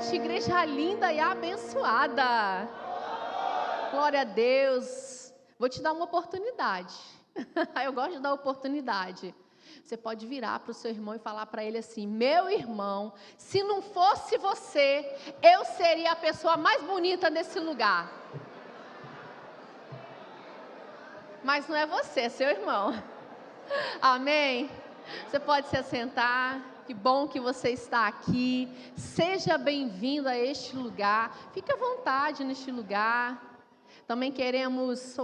noite, igreja linda e abençoada. Glória a Deus. Vou te dar uma oportunidade. Eu gosto de dar oportunidade. Você pode virar para o seu irmão e falar para ele assim: meu irmão, se não fosse você, eu seria a pessoa mais bonita desse lugar. Mas não é você, é seu irmão. Amém? Você pode se assentar. Que bom que você está aqui. Seja bem-vindo a este lugar. Fique à vontade neste lugar. Também queremos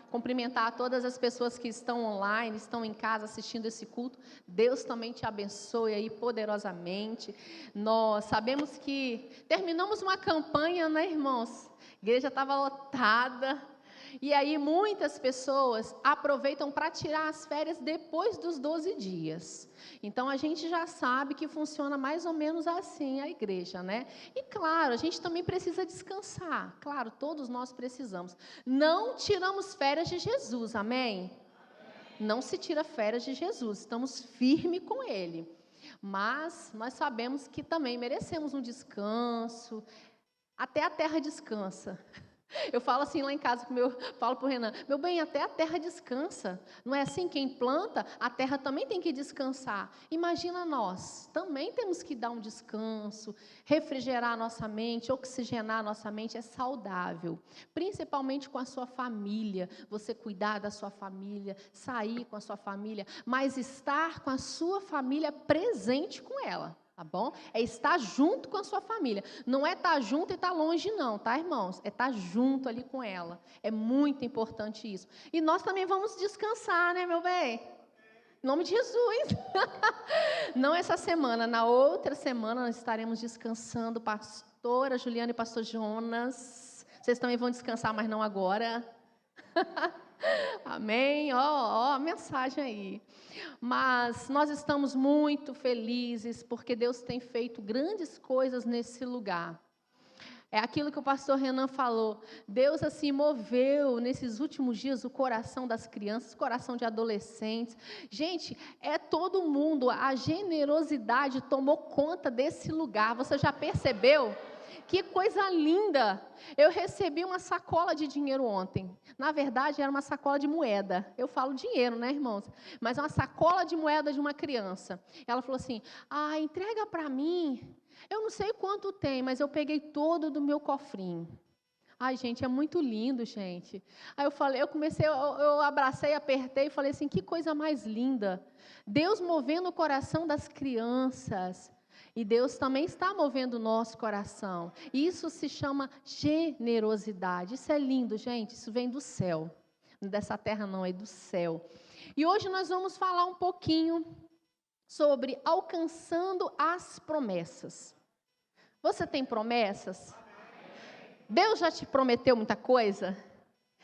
cumprimentar todas as pessoas que estão online, estão em casa assistindo esse culto. Deus também te abençoe aí poderosamente. Nós sabemos que terminamos uma campanha, né, irmãos? A igreja estava lotada. E aí muitas pessoas aproveitam para tirar as férias depois dos 12 dias. Então a gente já sabe que funciona mais ou menos assim a igreja, né? E claro, a gente também precisa descansar. Claro, todos nós precisamos. Não tiramos férias de Jesus, amém? Não se tira férias de Jesus, estamos firmes com Ele. Mas nós sabemos que também merecemos um descanso. Até a terra descansa. Eu falo assim lá em casa, falo para o Renan: meu bem, até a terra descansa. Não é assim? Quem planta, a terra também tem que descansar. Imagina nós, também temos que dar um descanso, refrigerar a nossa mente, oxigenar a nossa mente. É saudável, principalmente com a sua família. Você cuidar da sua família, sair com a sua família, mas estar com a sua família presente com ela. Tá bom? É estar junto com a sua família. Não é estar junto e estar longe, não, tá, irmãos? É estar junto ali com ela. É muito importante isso. E nós também vamos descansar, né, meu bem? Em nome de Jesus. Não essa semana, na outra semana nós estaremos descansando, pastora Juliana e pastor Jonas. Vocês também vão descansar, mas não agora. Amém? Ó, a mensagem aí. Mas nós estamos muito felizes porque Deus tem feito grandes coisas nesse lugar. É aquilo que o pastor Renan falou. Deus assim moveu nesses últimos dias o coração das crianças, o coração de adolescentes. Gente, é todo mundo. A generosidade tomou conta desse lugar. Você já percebeu? Que coisa linda! Eu recebi uma sacola de dinheiro ontem. Na verdade, era uma sacola de moeda. Eu falo dinheiro, né, irmãos? Mas é uma sacola de moeda de uma criança. Ela falou assim: entrega para mim. Eu não sei quanto tem, mas eu peguei todo do meu cofrinho. Ai, gente, é muito lindo, gente. Aí eu abracei, apertei e falei assim: que coisa mais linda. Deus movendo o coração das crianças. E Deus também está movendo o nosso coração. Isso se chama generosidade. Isso é lindo, gente. Isso vem do céu. Não dessa terra não, é do céu. E hoje nós vamos falar um pouquinho sobre alcançando as promessas. Você tem promessas? Deus já te prometeu muita coisa?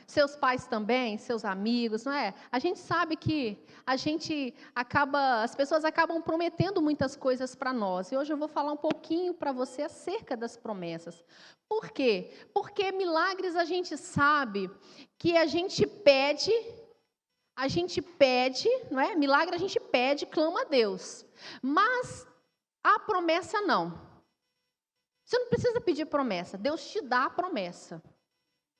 Seus pais também, seus amigos, não é? A gente sabe que as pessoas acabam prometendo muitas coisas para nós. E hoje eu vou falar um pouquinho para você acerca das promessas. Por quê? Porque milagres a gente sabe que a gente pede, não é? Milagre a gente pede, clama a Deus. Mas a promessa não. Você não precisa pedir promessa, Deus te dá a promessa.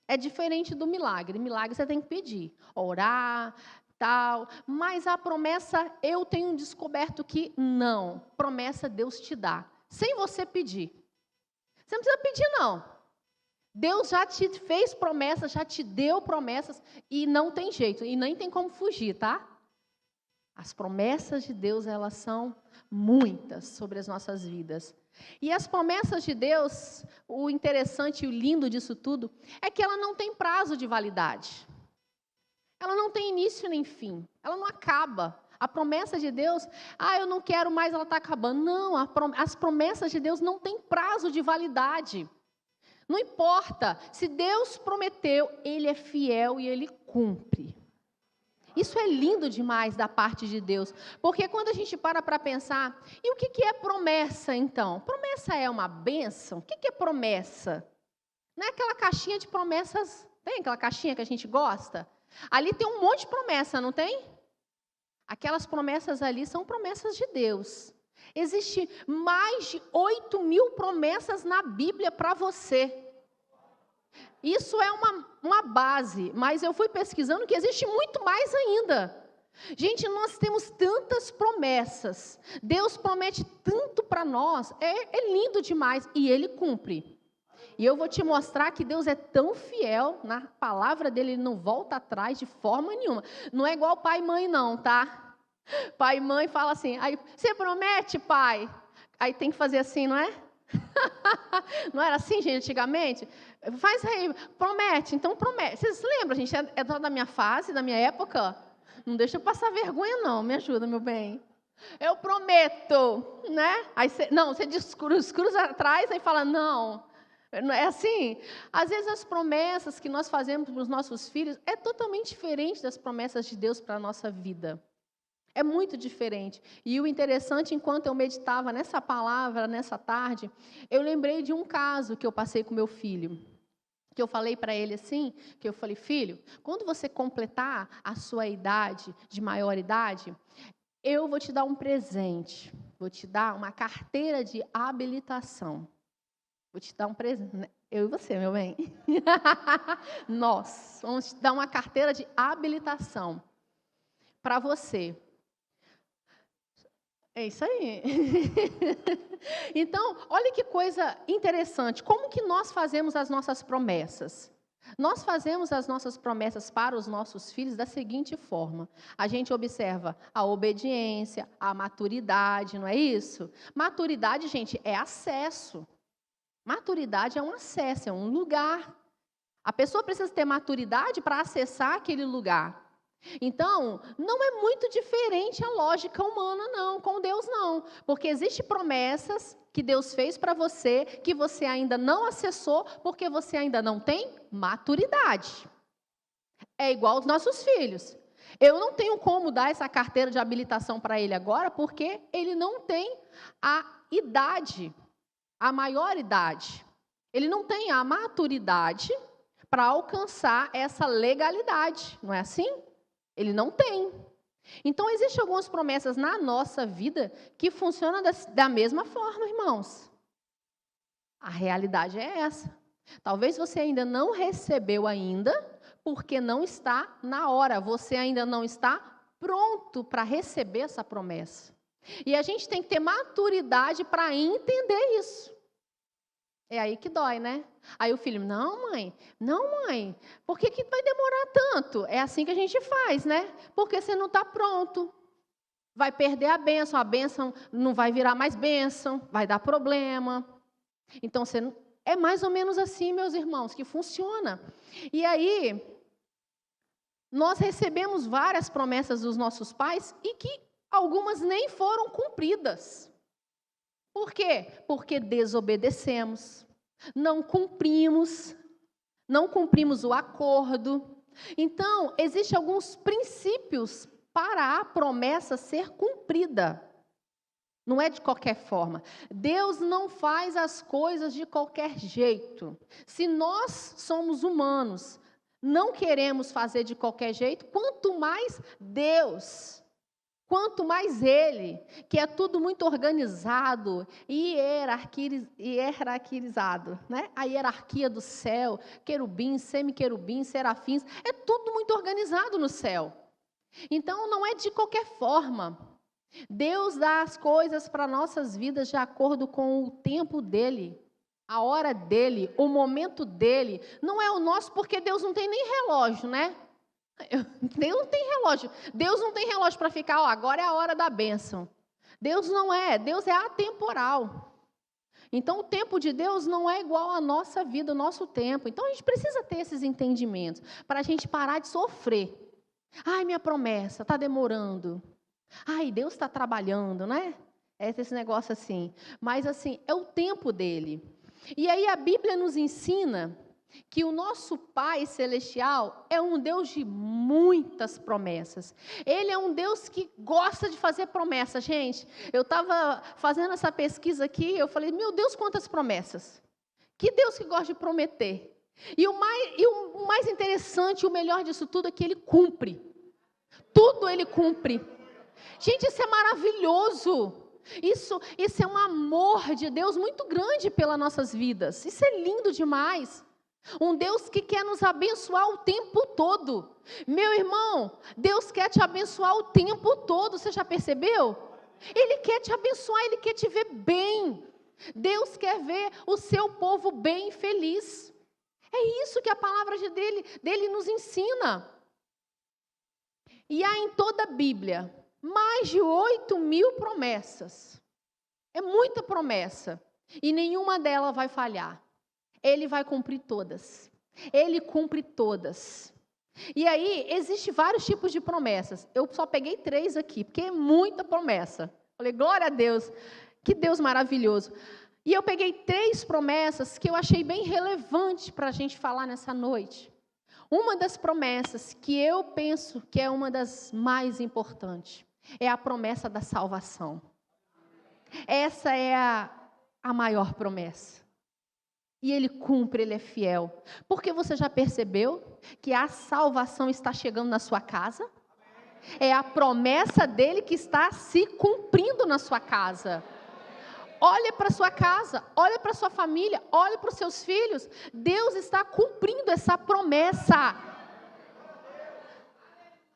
É diferente do milagre. Milagre você tem que pedir, orar, tal. Mas a promessa, eu tenho descoberto que não. Promessa Deus te dá, sem você pedir. Você não precisa pedir, não. Deus já te fez promessas, já te deu promessas e não tem jeito, e nem tem como fugir, tá? As promessas de Deus, elas são muitas sobre as nossas vidas. E as promessas de Deus, o interessante e o lindo disso tudo, é que ela não tem prazo de validade. Ela não tem início nem fim. Ela não acaba. A promessa de Deus, eu não quero mais, ela está acabando. Não, as promessas de Deus não têm prazo de validade. Não importa. Se Deus prometeu, Ele é fiel e Ele cumpre. Isso é lindo demais da parte de Deus, porque quando a gente para pensar, e o que é promessa então? Promessa é uma bênção? O que é promessa? Não é aquela caixinha de promessas, tem aquela caixinha que a gente gosta? Ali tem um monte de promessa, não tem? Aquelas promessas ali são promessas de Deus. Existe mais de 8.000 promessas na Bíblia para você. Isso é uma base, mas eu fui pesquisando que existe muito mais ainda. Gente, nós temos tantas promessas. Deus promete tanto para nós. É lindo demais e Ele cumpre. E eu vou te mostrar que Deus é tão fiel, na palavra dele, Ele não volta atrás de forma nenhuma. Não é igual pai e mãe não, tá? Pai e mãe fala assim, aí, você promete, pai? Aí tem que fazer assim, não é? Não era assim, gente, antigamente? Faz aí, promete, então promete. Vocês lembram, gente, é da minha fase, da minha época? Não deixa eu passar vergonha não, me ajuda, meu bem. Eu prometo, né? Aí você descruza atrás, aí fala, não é assim? Às vezes as promessas que nós fazemos para os nossos filhos é totalmente diferente das promessas de Deus para a nossa vida. É muito diferente. E o interessante, enquanto eu meditava nessa palavra, nessa tarde, eu lembrei de um caso que eu passei com meu filho. Que eu falei para ele assim, que eu falei, filho, quando você completar a sua idade, de maioridade, eu vou te dar um presente. Vou te dar uma carteira de habilitação. Vou te dar um presente. Eu e você, meu bem. Nós vamos te dar uma carteira de habilitação para você. É isso aí. Então, olha que coisa interessante. Como que nós fazemos as nossas promessas? Nós fazemos as nossas promessas para os nossos filhos da seguinte forma. A gente observa a obediência, a maturidade, não é isso? Maturidade, gente, é acesso. Maturidade é um acesso, é um lugar. A pessoa precisa ter maturidade para acessar aquele lugar. Então, não é muito diferente a lógica humana, não, com Deus não. Porque existem promessas que Deus fez para você, que você ainda não acessou, porque você ainda não tem maturidade. É igual aos nossos filhos. Eu não tenho como dar essa carteira de habilitação para ele agora, porque ele não tem a idade, a maior idade. Ele não tem a maturidade para alcançar essa legalidade, não é assim? Ele não tem. Então, existem algumas promessas na nossa vida que funcionam da mesma forma, irmãos. A realidade é essa. Talvez você ainda não recebeu ainda, porque não está na hora. Você ainda não está pronto para receber essa promessa. E a gente tem que ter maturidade para entender isso. É aí que dói, né? Aí o filho, não mãe, por que vai demorar tanto? É assim que a gente faz, né? Porque você não está pronto. Vai perder a bênção não vai virar mais bênção, vai dar problema. Então, é mais ou menos assim, meus irmãos, que funciona. E aí, nós recebemos várias promessas dos nossos pais e que algumas nem foram cumpridas. Por quê? Porque desobedecemos, não cumprimos o acordo. Então, existem alguns princípios para a promessa ser cumprida. Não é de qualquer forma. Deus não faz as coisas de qualquer jeito. Se nós somos humanos, não queremos fazer de qualquer jeito, quanto mais Deus. Quanto mais Ele, que é tudo muito organizado e hierarquizado, né? A hierarquia do céu, querubins, semiquerubins, serafins, é tudo muito organizado no céu. Então, não é de qualquer forma. Deus dá as coisas para nossas vidas de acordo com o tempo dEle, a hora dEle, o momento dEle. Não é o nosso, porque Deus não tem nem relógio, né? Deus não tem relógio. Deus não tem relógio para ficar, agora é a hora da bênção. Deus não é, Deus é atemporal. Então o tempo de Deus não é igual à nossa vida, o nosso tempo. Então a gente precisa ter esses entendimentos para a gente parar de sofrer. Ai, minha promessa está demorando. Ai, Deus está trabalhando, né? Esse negócio assim. Mas assim, é o tempo dele. E aí a Bíblia nos ensina que o nosso Pai Celestial é um Deus de muitas promessas. Ele é um Deus que gosta de fazer promessas. Gente, eu estava fazendo essa pesquisa aqui, eu falei, meu Deus, quantas promessas. Que Deus que gosta de prometer. E o mais interessante, o melhor disso tudo é que Ele cumpre. Tudo Ele cumpre. Gente, isso é maravilhoso. Isso é um amor de Deus muito grande pelas nossas vidas. Isso é lindo demais. Um Deus que quer nos abençoar o tempo todo. Meu irmão, Deus quer te abençoar o tempo todo, você já percebeu? Ele quer te abençoar, Ele quer te ver bem. Deus quer ver o seu povo bem e feliz. É isso que a palavra dele nos ensina. E há em toda a Bíblia mais de 8.000 promessas. É muita promessa. E nenhuma delas vai falhar. Ele vai cumprir todas. Ele cumpre todas. E aí, existem vários tipos de promessas. Eu só peguei 3 aqui, porque é muita promessa. Falei, glória a Deus. Que Deus maravilhoso. E eu peguei 3 promessas que eu achei bem relevante para a gente falar nessa noite. Uma das promessas que eu penso que é uma das mais importantes é a promessa da salvação. Essa é a maior promessa. E Ele cumpre, Ele é fiel. Porque você já percebeu que a salvação está chegando na sua casa? É a promessa dEle que está se cumprindo na sua casa. Olha para a sua casa, olha para a sua família, olha para os seus filhos. Deus está cumprindo essa promessa.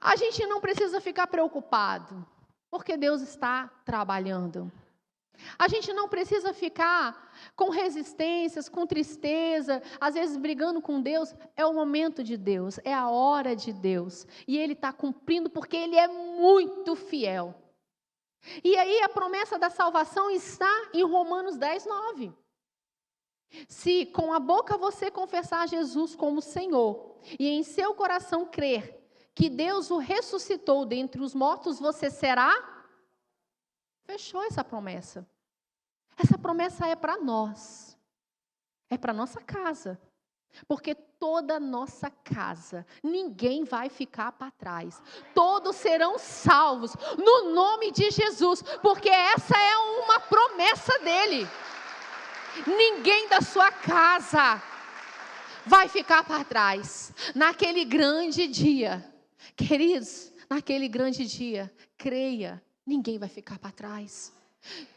A gente não precisa ficar preocupado, porque Deus está trabalhando. A gente não precisa ficar com resistências, com tristeza, às vezes brigando com Deus. É o momento de Deus, é a hora de Deus. E Ele está cumprindo porque Ele é muito fiel. E aí a promessa da salvação está em Romanos 10:9. Se com a boca você confessar Jesus como Senhor e em seu coração crer que Deus o ressuscitou dentre os mortos, você será... Fechou essa promessa. Essa promessa é para nós. É para nossa casa. Porque toda nossa casa, ninguém vai ficar para trás. Todos serão salvos no nome de Jesus. Porque essa é uma promessa dele. Ninguém da sua casa vai ficar para trás. Naquele grande dia, queridos, naquele grande dia, creia. Ninguém vai ficar para trás.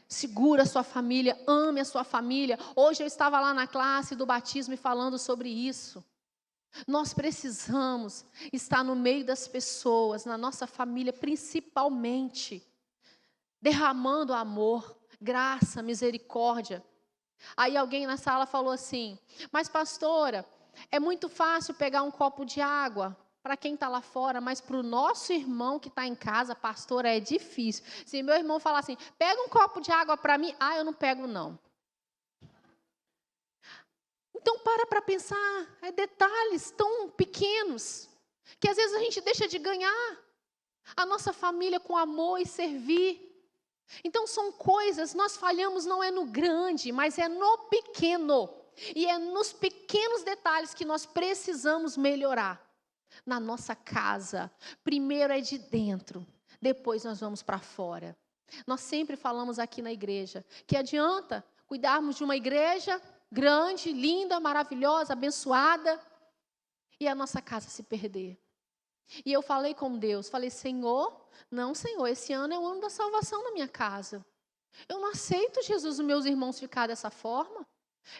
Segura a sua família, ame a sua família. Hoje eu estava lá na classe do batismo e falando sobre isso. Nós precisamos estar no meio das pessoas, na nossa família principalmente, derramando amor, graça, misericórdia. Aí alguém na sala falou assim, mas pastora, é muito fácil pegar um copo de água para quem está lá fora, mas para o nosso irmão que está em casa, pastora, é difícil. Se meu irmão falar assim, pega um copo de água para mim, eu não pego não. Então para pensar, detalhes tão pequenos, que às vezes a gente deixa de ganhar a nossa família com amor e servir. Então são coisas, nós falhamos não é no grande, mas é no pequeno. E é nos pequenos detalhes que nós precisamos melhorar. Na nossa casa, primeiro é de dentro, depois nós vamos para fora. Nós sempre falamos aqui na igreja, que adianta cuidarmos de uma igreja grande, linda, maravilhosa, abençoada, e a nossa casa se perder. E eu falei com Deus, falei, Senhor, esse ano é o ano da salvação na minha casa. Eu não aceito, Jesus, os meus irmãos ficar dessa forma.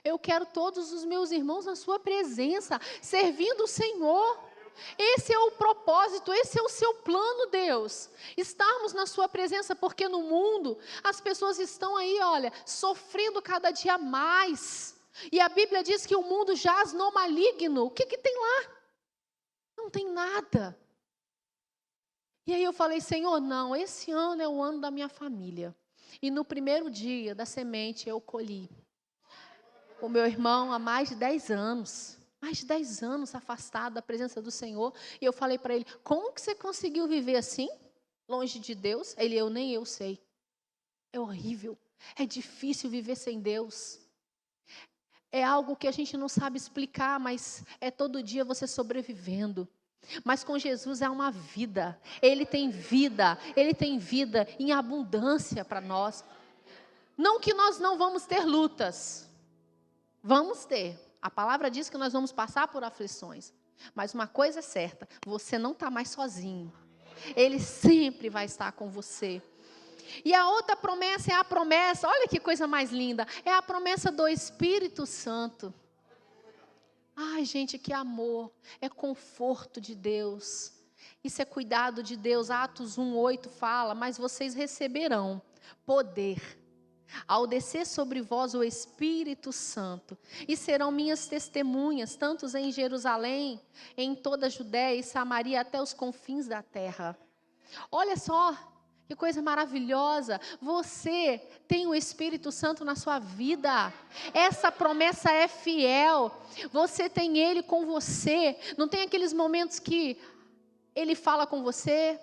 Eu quero todos os meus irmãos na sua presença, servindo o Senhor. Esse é o propósito, esse é o seu plano, Deus. Estarmos na sua presença, porque no mundo as pessoas estão aí, olha, sofrendo cada dia mais. E a Bíblia diz que o mundo jaz no maligno. O que tem lá? Não tem nada. E aí eu falei, Senhor, não, esse ano é o ano da minha família. E no primeiro dia da semente eu colhi. O meu irmão há mais de 10 anos. Mais de 10 anos afastado da presença do Senhor. E eu falei para ele, como que você conseguiu viver assim? Longe de Deus? Ele, nem eu sei. É horrível. É difícil viver sem Deus. É algo que a gente não sabe explicar, mas é todo dia você sobrevivendo. Mas com Jesus é uma vida. Ele tem vida em abundância para nós. Não que nós não vamos ter lutas. Vamos ter. A palavra diz que nós vamos passar por aflições. Mas uma coisa é certa, você não está mais sozinho. Ele sempre vai estar com você. E a outra promessa é a promessa, olha que coisa mais linda, é a promessa do Espírito Santo. Ai, gente, que amor, é conforto de Deus. Isso é cuidado de Deus. Atos 1:8 fala, mas vocês receberão poder ao descer sobre vós o Espírito Santo, e serão minhas testemunhas, tanto em Jerusalém, em toda a Judéia e Samaria, até os confins da terra. Olha só, que coisa maravilhosa, você tem o Espírito Santo na sua vida, essa promessa é fiel, você tem Ele com você, não tem aqueles momentos que Ele fala com você,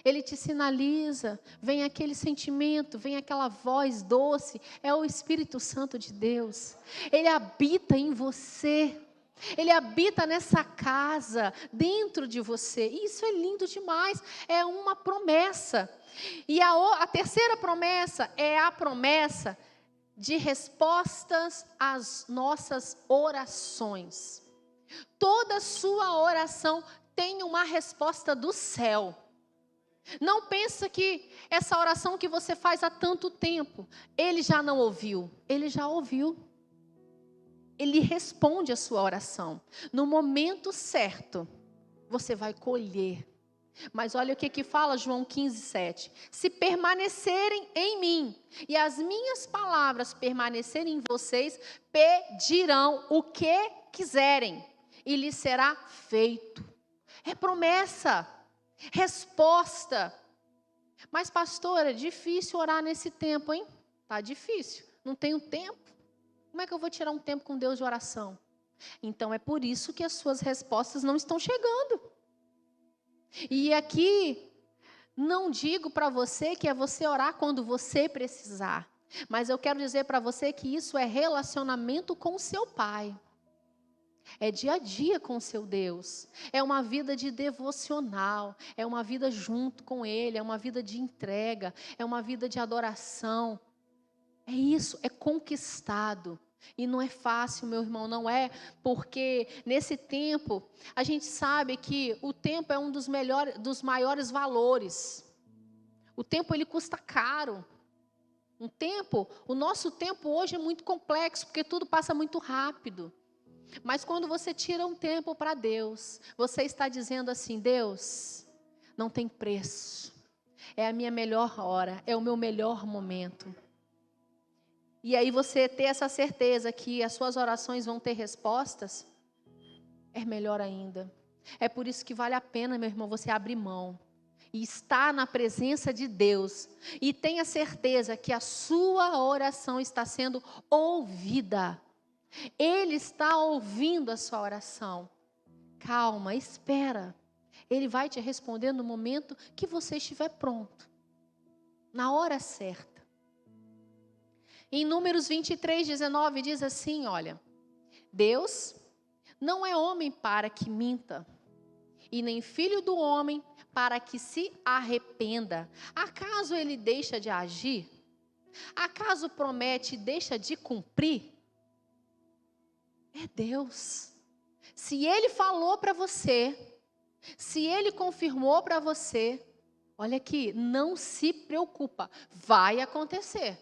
Ele te sinaliza, vem aquele sentimento, vem aquela voz doce, é o Espírito Santo de Deus, Ele habita em você, Ele habita nessa casa, dentro de você, e isso é lindo demais, é uma promessa. E a terceira promessa é a promessa de respostas às nossas orações. Toda sua oração tem uma resposta do céu. Não pensa que essa oração que você faz há tanto tempo, Ele já não ouviu. Ele já ouviu. Ele responde a sua oração. No momento certo, você vai colher. Mas olha o que fala João 15:7. Se permanecerem em mim e as minhas palavras permanecerem em vocês, pedirão o que quiserem e lhes será feito. É promessa, resposta. Mas pastora, é difícil orar nesse tempo, hein? Tá difícil, não tenho tempo. Como é que eu vou tirar um tempo com Deus de oração? Então é por isso que as suas respostas não estão chegando. E aqui, não digo para você que é você orar quando você precisar. Mas eu quero dizer para você que isso é relacionamento com o seu Pai. É dia a dia com o seu Deus. É uma vida de devocional. É uma vida junto com Ele. É uma vida de entrega. É uma vida de adoração. É isso, é conquistado. E não é fácil, meu irmão, não é, porque nesse tempo, a gente sabe que o tempo é um dos maiores valores. O tempo, ele custa caro. O nosso tempo hoje é muito complexo, porque tudo passa muito rápido. Mas quando você tira um tempo para Deus, você está dizendo assim, Deus, não tem preço. É a minha melhor hora, é o meu melhor momento. E aí você ter essa certeza que as suas orações vão ter respostas, é melhor ainda. É por isso que vale a pena, meu irmão, você abrir mão e estar na presença de Deus. E tenha certeza que a sua oração está sendo ouvida. Ele está ouvindo a sua oração. Calma, espera. Ele vai te responder no momento que você estiver pronto. Na hora certa. Em Números 23:19 diz assim, olha, Deus não é homem para que minta, e nem filho do homem para que se arrependa. Acaso ele deixa de agir? Acaso promete e deixa de cumprir? É Deus. Se Ele falou para você, se Ele confirmou para você, olha aqui, não se preocupa, vai acontecer.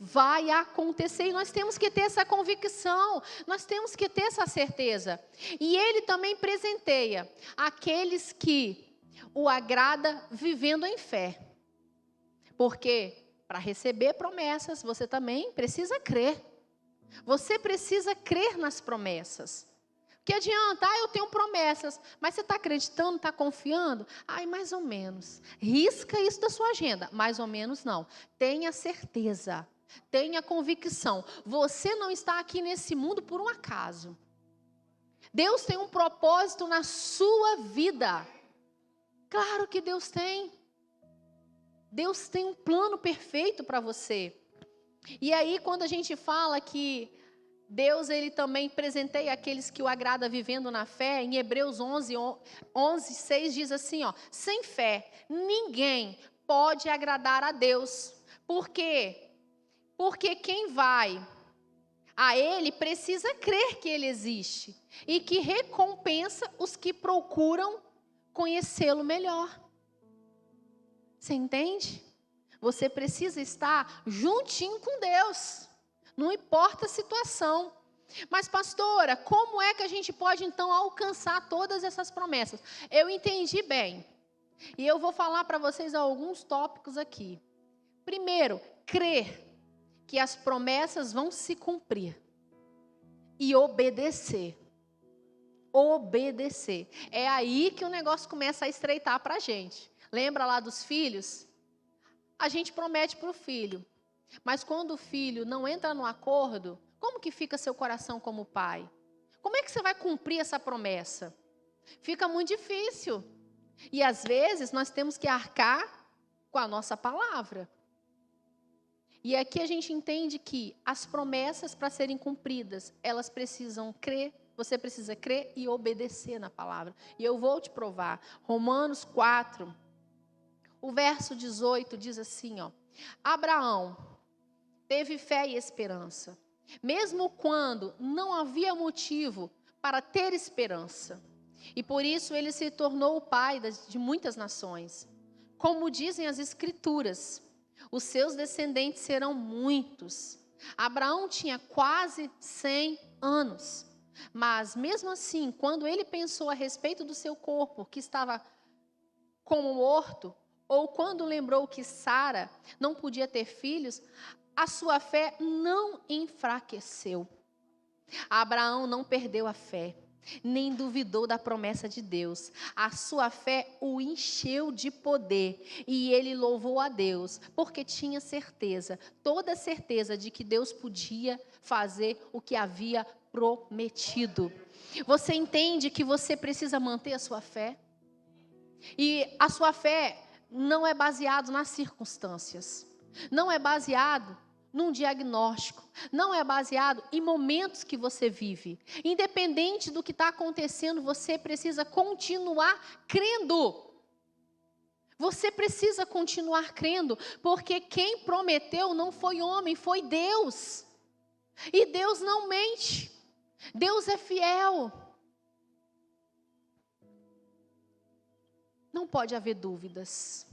Vai acontecer e nós temos que ter essa convicção, nós temos que ter essa certeza. E Ele também presenteia aqueles que o agrada vivendo em fé. Porque para receber promessas, você também precisa crer. Você precisa crer nas promessas. Que adianta, eu tenho promessas, mas você está acreditando, está confiando? Ai, mais ou menos. Risca isso da sua agenda, mais ou menos não. Tenha certeza. Tenha convicção, você não está aqui nesse mundo por um acaso. Deus tem um propósito na sua vida. Claro que Deus tem. Deus tem um plano perfeito para você. E aí quando a gente fala que Deus ele também presenteia aqueles que o agrada vivendo na fé, em Hebreus 11:6 diz assim, ó, sem fé ninguém pode agradar a Deus. Por quê? Porque quem vai a Ele precisa crer que Ele existe e que recompensa os que procuram conhecê-lo melhor. Você entende? Você precisa estar juntinho com Deus. Não importa a situação. Mas, pastora, como é que a gente pode, então, alcançar todas essas promessas? Eu entendi bem. E eu vou falar para vocês alguns tópicos aqui. Primeiro, crer que as promessas vão se cumprir. E obedecer. Obedecer. É aí que o negócio começa a estreitar para a gente. Lembra lá dos filhos? A gente promete para o filho. Mas quando o filho não entra no acordo, como que fica seu coração como pai? Como é que você vai cumprir essa promessa? Fica muito difícil. E às vezes nós temos que arcar com a nossa palavra. E aqui a gente entende que as promessas, para serem cumpridas, elas precisam crer, você precisa crer e obedecer na palavra. E eu vou te provar. Romanos 4, o verso 18 diz assim, ó: Abraão teve fé e esperança, mesmo quando não havia motivo para ter esperança. E por isso ele se tornou o pai de muitas nações. Como dizem as Escrituras, os seus descendentes serão muitos. Abraão tinha quase 100 anos. Mas mesmo assim, quando ele pensou a respeito do seu corpo, que estava como morto, ou quando lembrou que Sara não podia ter filhos, a sua fé não enfraqueceu. Abraão não perdeu a fé, nem duvidou da promessa de Deus. A sua fé o encheu de poder e ele louvou a Deus, porque tinha certeza, toda certeza de que Deus podia fazer o que havia prometido. Você entende que você precisa manter a sua fé? E a sua fé não é baseado nas circunstâncias, não é baseado num diagnóstico, não é baseado em momentos que você vive. Independente do que está acontecendo, você precisa continuar crendo. Você precisa continuar crendo, porque quem prometeu não foi homem, foi Deus. E Deus não mente, Deus é fiel. Não pode haver dúvidas.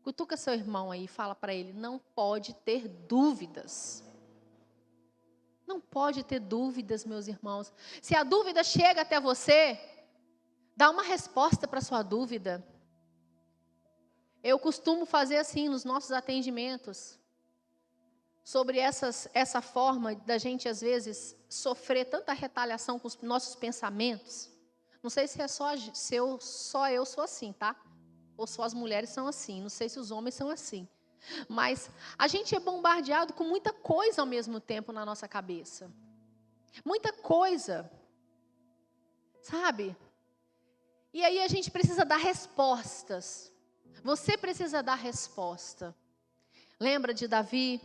Cutuca seu irmão aí e fala para ele, não pode ter dúvidas. Não pode ter dúvidas, meus irmãos. Se a dúvida chega até você, dá uma resposta para a sua dúvida. Eu costumo fazer assim nos nossos atendimentos, sobre essa forma da gente às vezes sofrer tanta retaliação com os nossos pensamentos. Não sei se é só eu sou assim, tá? Ou só as mulheres são assim, não sei se os homens são assim. Mas a gente é bombardeado com muita coisa ao mesmo tempo na nossa cabeça. Muita coisa. Sabe? E aí a gente precisa dar respostas. Você precisa dar resposta. Lembra de Davi?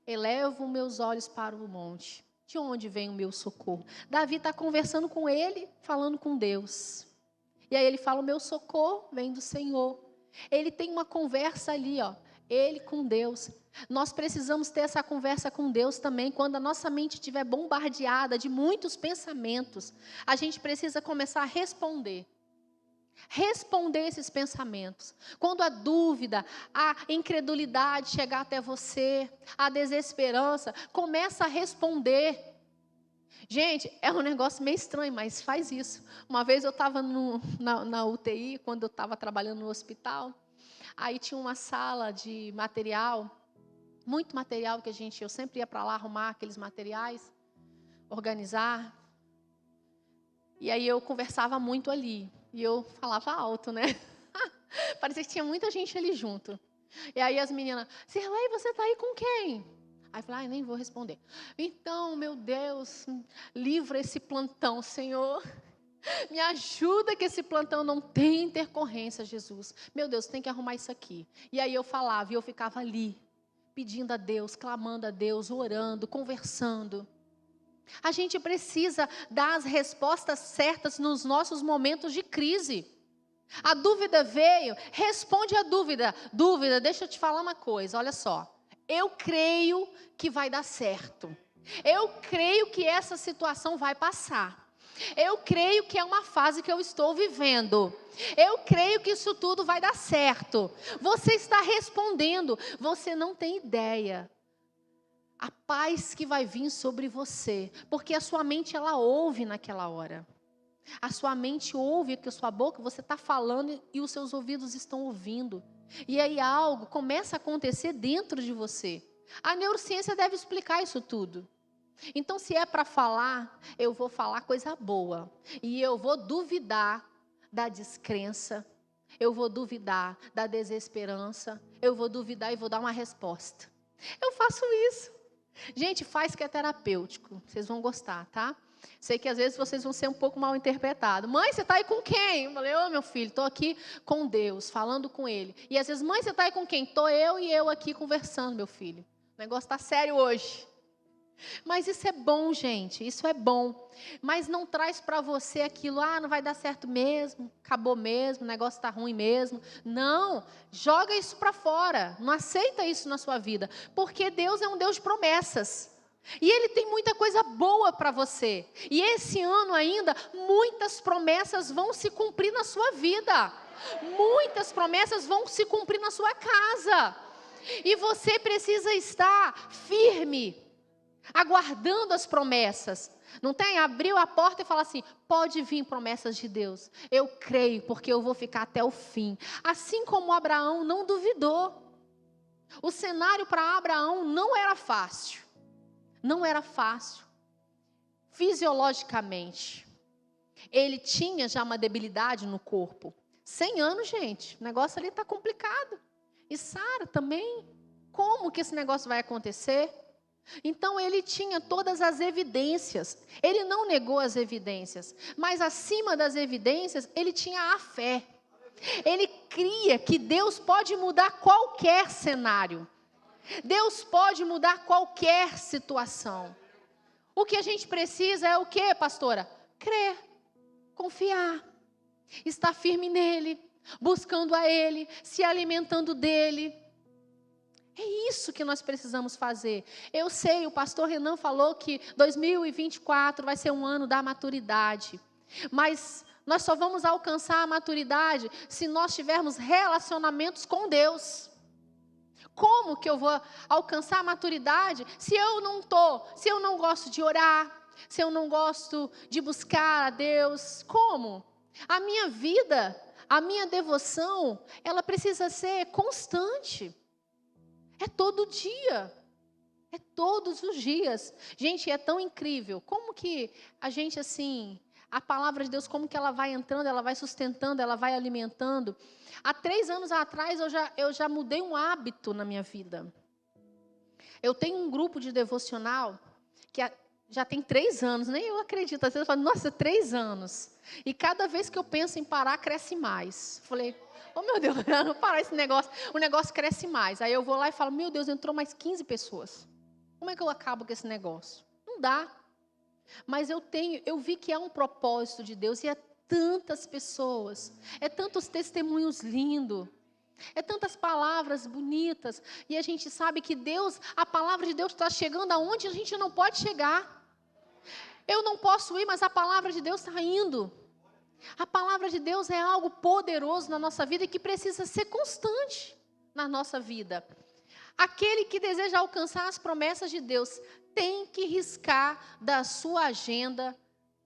Elevo meus olhos para o monte. De onde vem o meu socorro? Davi está conversando com ele, falando com Deus. E aí ele fala, o meu socorro vem do Senhor. Ele tem uma conversa ali, ó, ele com Deus. Nós precisamos ter essa conversa com Deus também. Quando a nossa mente estiver bombardeada de muitos pensamentos, a gente precisa começar a responder. Responder esses pensamentos. Quando a dúvida, a incredulidade chegar até você, a desesperança, começa a responder. Gente, é um negócio meio estranho, mas faz isso. Uma vez eu estava na UTI, quando eu estava trabalhando no hospital, aí tinha uma sala de material, muito material que eu sempre ia para lá arrumar aqueles materiais, organizar. E aí eu conversava muito ali, e eu falava alto, né? Parecia que tinha muita gente ali junto. E aí as meninas, Sirlei, você está aí com quem? Aí eu falei, nem vou responder. Então, meu Deus, livra esse plantão, Senhor. Me ajuda que esse plantão não tenha intercorrência, Jesus. Meu Deus, tem que arrumar isso aqui. E aí eu falava, e eu ficava ali, pedindo a Deus, clamando a Deus, orando, conversando. A gente precisa dar as respostas certas nos nossos momentos de crise. A dúvida veio, responde a dúvida. Dúvida, deixa eu te falar uma coisa, olha só. Eu creio que vai dar certo. Eu creio que essa situação vai passar. Eu creio que é uma fase que eu estou vivendo. Eu creio que isso tudo vai dar certo. Você está respondendo. Você não tem ideia. A paz que vai vir sobre você. Porque a sua mente, ela ouve naquela hora. A sua mente ouve que a sua boca, você está falando e os seus ouvidos estão ouvindo. E aí algo começa a acontecer dentro de você. A neurociência deve explicar isso tudo. Então, se é para falar, eu vou falar coisa boa. E eu vou duvidar da descrença. Eu vou duvidar da desesperança. Eu vou duvidar e vou dar uma resposta. Eu faço isso. Gente, faz que é terapêutico. Vocês vão gostar, tá? Sei que às vezes vocês vão ser um pouco mal interpretados. Mãe, você está aí com quem? Eu falei, meu filho, estou aqui com Deus, falando com Ele. E às vezes, mãe, você está aí com quem? Estou eu e eu aqui conversando, meu filho. O negócio está sério hoje. Mas isso é bom, gente, isso é bom. Mas não traz para você aquilo, não vai dar certo mesmo, acabou mesmo, o negócio está ruim mesmo. Não, joga isso para fora, não aceita isso na sua vida. Porque Deus é um Deus de promessas. E Ele tem muita coisa boa para você. E esse ano ainda, muitas promessas vão se cumprir na sua vida. Muitas promessas vão se cumprir na sua casa. E você precisa estar firme, aguardando as promessas. Não tem? Abriu a porta e fala assim, pode vir promessas de Deus. Eu creio, porque eu vou ficar até o fim. Assim como Abraão não duvidou. O cenário para Abraão não era fácil. Não era fácil. Fisiologicamente. Ele tinha já uma debilidade no corpo. 100 anos, gente. O negócio ali está complicado. E Sara também. Como que esse negócio vai acontecer? Então ele tinha todas as evidências. Ele não negou as evidências. Mas acima das evidências, ele tinha a fé. Ele cria que Deus pode mudar qualquer cenário. Deus pode mudar qualquer situação. O que a gente precisa é o quê, pastora? Crer, confiar, estar firme nele, buscando a Ele, se alimentando dEle. É isso que nós precisamos fazer. Eu sei, o pastor Renan falou que 2024 vai ser um ano da maturidade. Mas nós só vamos alcançar a maturidade se nós tivermos relacionamentos com Deus. Como que eu vou alcançar a maturidade se eu não gosto de orar, se eu não gosto de buscar a Deus? Como? A minha vida, a minha devoção, ela precisa ser constante. É todo dia. É todos os dias. Gente, é tão incrível. Como que a gente assim, a palavra de Deus, como que ela vai entrando, ela vai sustentando, ela vai alimentando. Há 3 anos atrás eu já mudei um hábito na minha vida. Eu tenho um grupo de devocional que já tem 3 anos, nem eu acredito. Às vezes eu falo, nossa, 3 anos. E cada vez que eu penso em parar, cresce mais. Falei, meu Deus, não parar esse negócio. O negócio cresce mais. Aí eu vou lá e falo, meu Deus, entrou mais 15 pessoas. Como é que eu acabo com esse negócio? Não dá. Mas eu vi que há um propósito de Deus e é tantas pessoas, é tantos testemunhos lindos, é tantas palavras bonitas, e a gente sabe que a palavra de Deus está chegando aonde a gente não pode chegar. Eu não posso ir, mas a palavra de Deus está indo. A palavra de Deus é algo poderoso na nossa vida e que precisa ser constante na nossa vida. Aquele que deseja alcançar as promessas de Deus tem que riscar da sua agenda,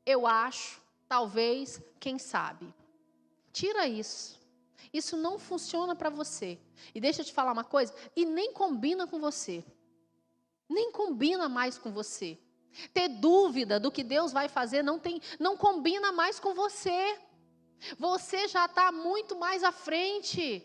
eu acho, talvez, quem sabe. Tira isso. Isso não funciona para você. E deixa eu te falar uma coisa, e nem combina com você. Nem combina mais com você. Ter dúvida do que Deus vai fazer não combina mais com você. Você já está muito mais à frente.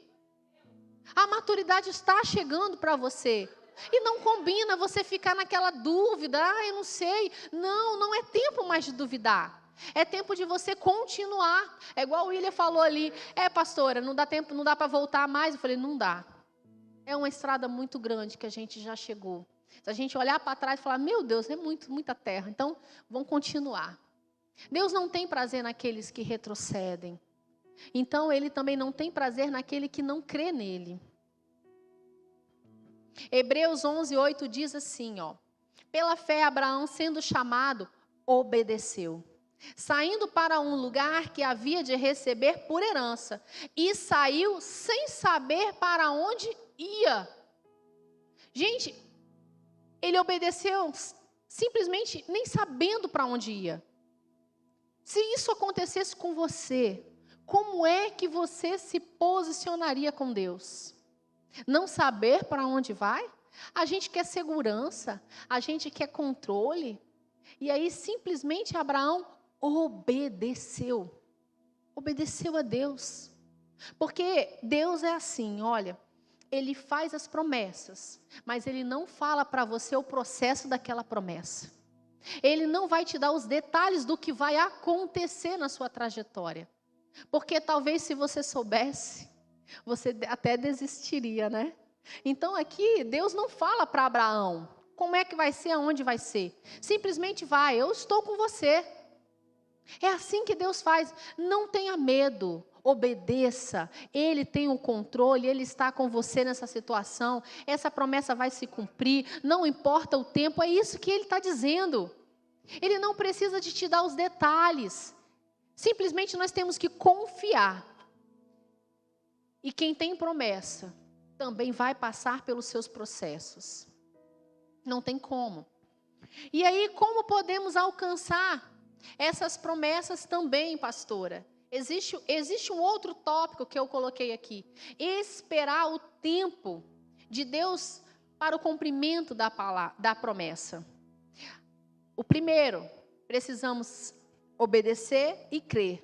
A maturidade está chegando para você. E não combina você ficar naquela dúvida. Eu não sei. Não é tempo mais de duvidar. É tempo de você continuar. É igual o William falou ali. Pastora, não dá tempo, não dá para voltar mais. Eu falei, não dá. É uma estrada muito grande que a gente já chegou. Se a gente olhar para trás e falar, meu Deus, é muita terra. Então, vamos continuar. Deus não tem prazer naqueles que retrocedem. Então, Ele também não tem prazer naquele que não crê nele. Hebreus 11:8 diz assim, pela fé Abraão, sendo chamado, obedeceu, saindo para um lugar que havia de receber por herança, e saiu sem saber para onde ia. Gente, ele obedeceu simplesmente nem sabendo para onde ia. Se isso acontecesse com você, como é que você se posicionaria com Deus? Não saber para onde vai? A gente quer segurança, a gente quer controle. E aí simplesmente Abraão obedeceu a Deus. Porque Deus é assim, olha, Ele faz as promessas, mas Ele não fala para você o processo daquela promessa. Ele não vai te dar os detalhes do que vai acontecer na sua trajetória. Porque talvez se você soubesse, você até desistiria, né? Então aqui, Deus não fala para Abraão como é que vai ser, aonde vai ser. Simplesmente vai, eu estou com você. É assim que Deus faz. Não tenha medo, obedeça. Ele tem o controle, Ele está com você nessa situação. Essa promessa vai se cumprir, não importa o tempo, é isso que Ele está dizendo. Ele não precisa de te dar os detalhes. Simplesmente nós temos que confiar. E quem tem promessa também vai passar pelos seus processos. Não tem como. E aí, como alcançar essas promessas também, pastora? Existe um outro tópico que eu coloquei aqui. Esperar o tempo de Deus para o cumprimento da promessa. O primeiro, precisamos obedecer e crer.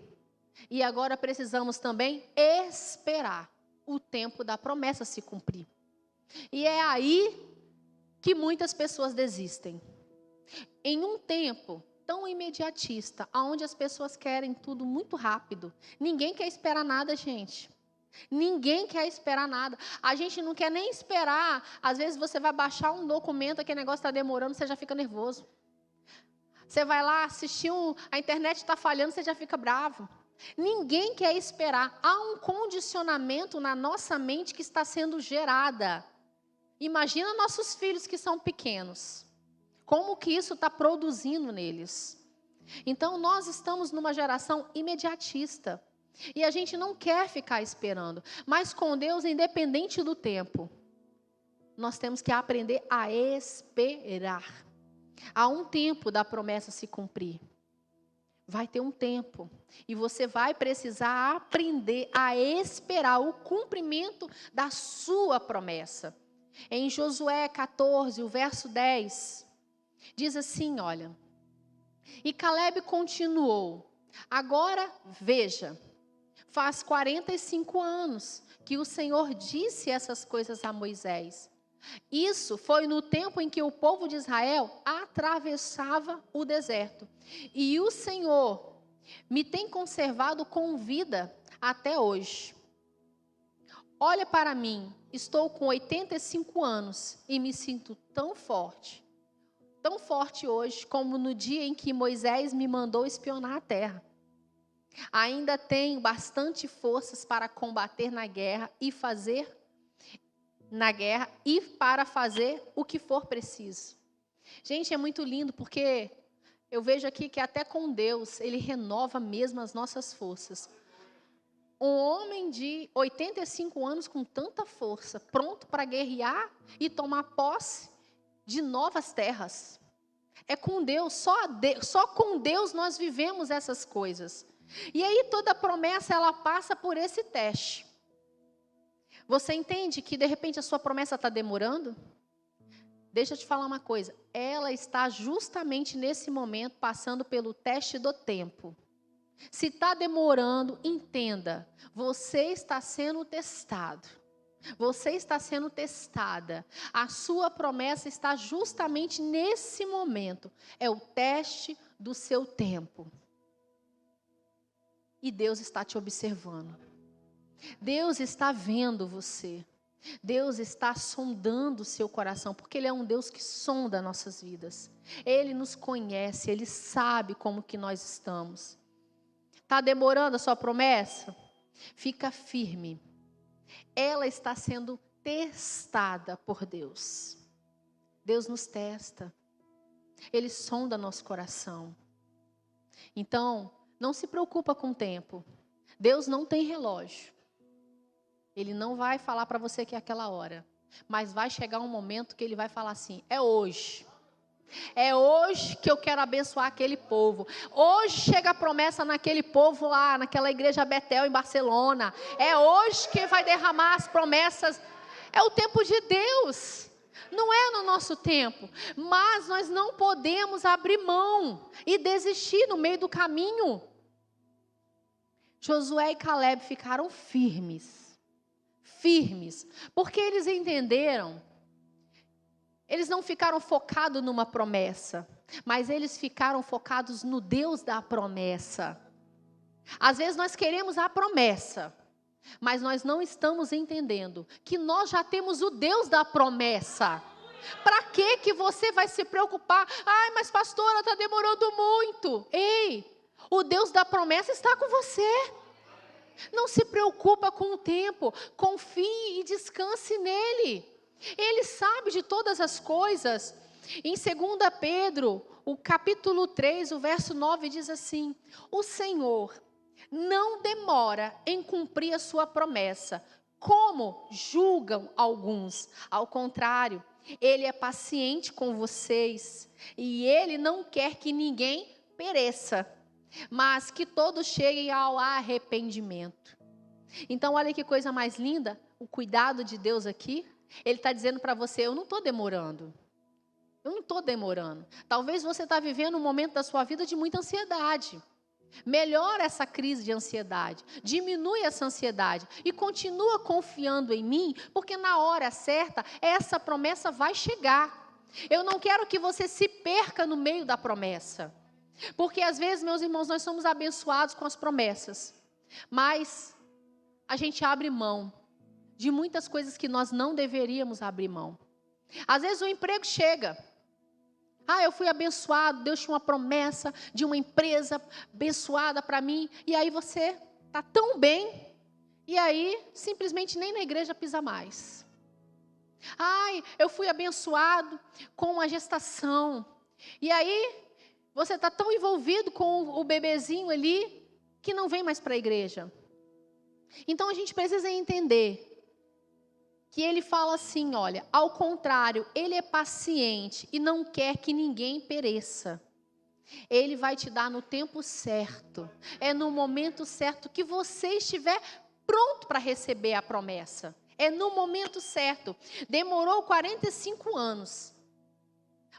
E agora precisamos também esperar o tempo da promessa se cumprir. E é aí que muitas pessoas desistem. Em um tempo tão imediatista, onde as pessoas querem tudo muito rápido. Ninguém quer esperar nada, gente. Ninguém quer esperar nada. A gente não quer nem esperar. Às vezes você vai baixar um documento, aquele negócio está demorando, você já fica nervoso. Você vai lá assistir, a internet está falhando, você já fica bravo. Ninguém quer esperar. Há um condicionamento na nossa mente que está sendo gerada. Imagina nossos filhos que são pequenos. Como que isso está produzindo neles? Então, nós estamos numa geração imediatista. E a gente não quer ficar esperando. Mas com Deus, independente do tempo, nós temos que aprender a esperar. Há um tempo da promessa se cumprir. Vai ter um tempo. E você vai precisar aprender a esperar o cumprimento da sua promessa. Em Josué 14, o verso 10, diz assim, olha. E Caleb continuou. Agora, veja, faz 45 anos que o Senhor disse essas coisas a Moisés. Isso foi no tempo em que o povo de Israel atravessava o deserto. E o Senhor me tem conservado com vida até hoje. Olha para mim, estou com 85 anos e me sinto tão forte hoje como no dia em que Moisés me mandou espionar a terra. Ainda tenho bastante forças para combater na guerra e para fazer o que for preciso. Gente, é muito lindo porque eu vejo aqui que até com Deus, Ele renova mesmo as nossas forças. Um homem de 85 anos com tanta força, pronto para guerrear e tomar posse de novas terras. É com Deus, só com Deus nós vivemos essas coisas. E aí toda promessa ela passa por esse teste. Você entende que de repente a sua promessa está demorando? Deixa eu te falar uma coisa. Ela está justamente nesse momento passando pelo teste do tempo. Se está demorando, entenda. Você está sendo testado. Você está sendo testada. A sua promessa está justamente nesse momento. É o teste do seu tempo. E Deus está te observando. Deus está vendo você. Deus está sondando o seu coração, porque Ele é um Deus que sonda nossas vidas. Ele nos conhece, Ele sabe como que nós estamos. Está demorando a sua promessa? Fica firme. Ela está sendo testada por Deus. Deus nos testa. Ele sonda nosso coração. Então, não se preocupa com o tempo. Deus não tem relógio. Ele não vai falar para você que é aquela hora. Mas vai chegar um momento que ele vai falar assim, é hoje. É hoje que eu quero abençoar aquele povo. Hoje chega a promessa naquele povo lá, naquela igreja Betel em Barcelona. É hoje que vai derramar as promessas. É o tempo de Deus. Não é no nosso tempo. Mas nós não podemos abrir mão e desistir no meio do caminho. Josué e Caleb ficaram firmes. Firmes. Porque eles entenderam. Eles não ficaram focados numa promessa, mas eles ficaram focados no Deus da promessa. Às vezes nós queremos a promessa, mas nós não estamos entendendo que nós já temos o Deus da promessa. Para que você vai se preocupar? Ai, mas pastora, está demorando muito. Ei, o Deus da promessa está com você. Não se preocupa com o tempo, confie e descanse nele. Ele sabe de todas as coisas. Em 2 Pedro, o capítulo 3, o verso 9 diz assim: o Senhor não demora em cumprir a sua promessa, como julgam alguns. Ao contrário, Ele é paciente com vocês, e Ele não quer que ninguém pereça, mas que todos cheguem ao arrependimento. Então, olha que coisa mais linda, o cuidado de Deus aqui. Ele está dizendo para você, eu não estou demorando. Eu não estou demorando. Talvez você está vivendo um momento da sua vida de muita ansiedade. Melhora essa crise de ansiedade. Diminui essa ansiedade. E continua confiando em mim, porque na hora certa, essa promessa vai chegar. Eu não quero que você se perca no meio da promessa. Porque às vezes, meus irmãos, nós somos abençoados com as promessas. Mas a gente abre mão de muitas coisas que nós não deveríamos abrir mão. Às vezes o emprego chega. Eu fui abençoado, Deus tinha uma promessa de uma empresa abençoada para mim. E aí você está tão bem, e aí simplesmente nem na igreja pisa mais. Eu fui abençoado com a gestação. E aí você está tão envolvido com o bebezinho ali, que não vem mais para a igreja. Então a gente precisa entender que ele fala assim, olha, ao contrário, ele é paciente e não quer que ninguém pereça. Ele vai te dar no tempo certo, é no momento certo que você estiver pronto para receber a promessa. É no momento certo. Demorou 45 anos,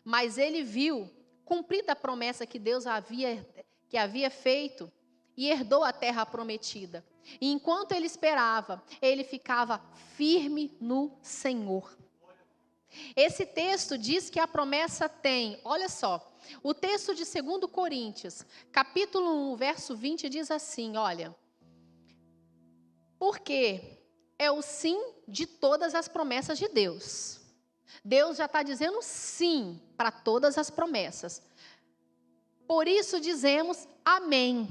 mas ele viu cumprida a promessa que Deus havia feito e herdou a terra prometida. E enquanto ele esperava, ele ficava firme no Senhor. Esse texto diz que a promessa tem, olha só, o texto de 2 Coríntios, capítulo 1, verso 20, diz assim, olha, porque é o sim de todas as promessas de Deus. Deus já está dizendo sim para todas as promessas. Por isso dizemos amém,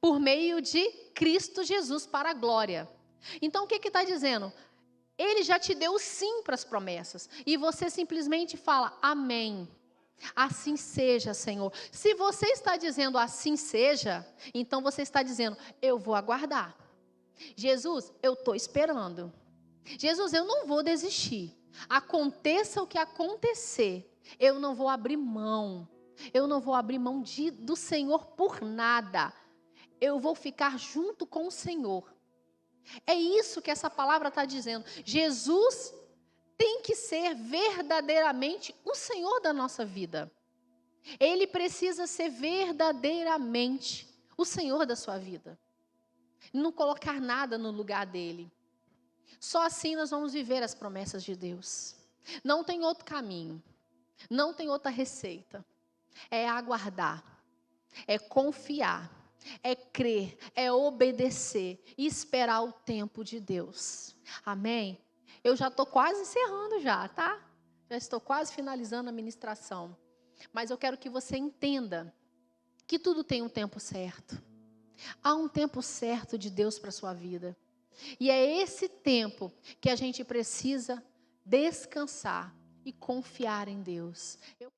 por meio de Cristo Jesus para a glória. Então o que está dizendo? Ele já te deu sim para as promessas. E você simplesmente fala amém. Assim seja, Senhor. Se você está dizendo assim seja, então você está dizendo, eu vou aguardar. Jesus, eu estou esperando. Jesus, eu não vou desistir. Aconteça o que acontecer, eu não vou abrir mão. Eu não vou abrir mão do Senhor por nada. Eu vou ficar junto com o Senhor. É isso que essa palavra está dizendo. Jesus tem que ser verdadeiramente o Senhor da nossa vida. Ele precisa ser verdadeiramente o Senhor da sua vida. Não colocar nada no lugar dele. Só assim nós vamos viver as promessas de Deus. Não tem outro caminho. Não tem outra receita. É aguardar, é confiar, é crer, é obedecer e esperar o tempo de Deus. Amém? Eu já estou quase encerrando já, tá? Já estou quase finalizando a ministração. Mas eu quero que você entenda que tudo tem um tempo certo. Há um tempo certo de Deus para a sua vida. E é esse tempo que a gente precisa descansar e confiar em Deus.